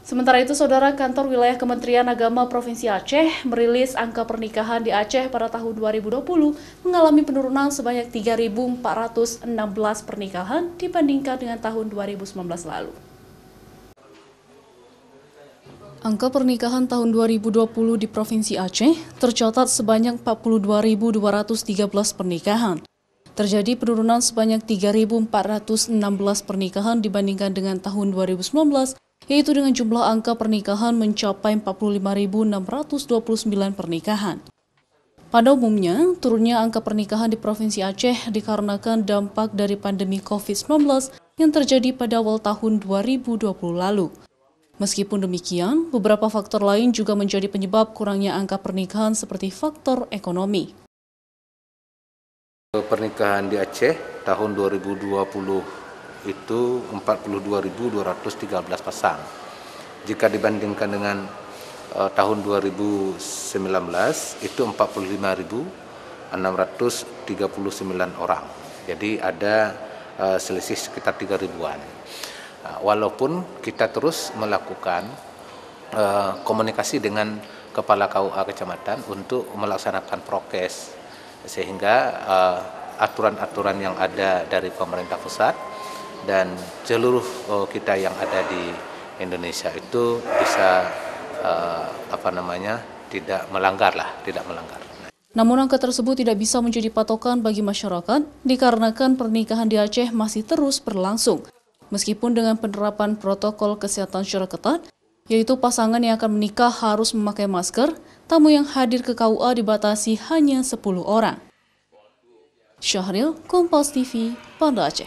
Sementara itu, Saudara, Kantor Wilayah Kementerian Agama Provinsi Aceh merilis angka pernikahan di Aceh pada tahun 2020 mengalami penurunan sebanyak 3.416 pernikahan dibandingkan dengan tahun 2019 lalu. Angka pernikahan tahun 2020 di Provinsi Aceh tercatat sebanyak 42.213 pernikahan. Terjadi penurunan sebanyak 3.416 pernikahan dibandingkan dengan tahun 2019, yaitu dengan jumlah angka pernikahan mencapai 45.629 pernikahan. Pada umumnya, turunnya angka pernikahan di Provinsi Aceh dikarenakan dampak dari pandemi COVID-19 yang terjadi pada awal tahun 2020 lalu. Meskipun demikian, beberapa faktor lain juga menjadi penyebab kurangnya angka pernikahan seperti faktor ekonomi. Pernikahan di Aceh tahun 2020 itu 42.213 pasang. Jika dibandingkan dengan tahun 2019 itu 45.639 orang. Jadi ada selisih sekitar 3.000-an. Walaupun kita terus melakukan komunikasi dengan Kepala KUA Kecamatan untuk melaksanakan prokes, sehingga aturan-aturan yang ada dari pemerintah pusat dan seluruh kita yang ada di Indonesia itu bisa tidak melanggar. Namun angka tersebut tidak bisa menjadi patokan bagi masyarakat dikarenakan pernikahan di Aceh masih terus berlangsung. Meskipun dengan penerapan protokol kesehatan secara ketat, yaitu pasangan yang akan menikah harus memakai masker, tamu yang hadir ke KUA dibatasi hanya 10 orang. Syahril, Kompas TV, Banda Aceh.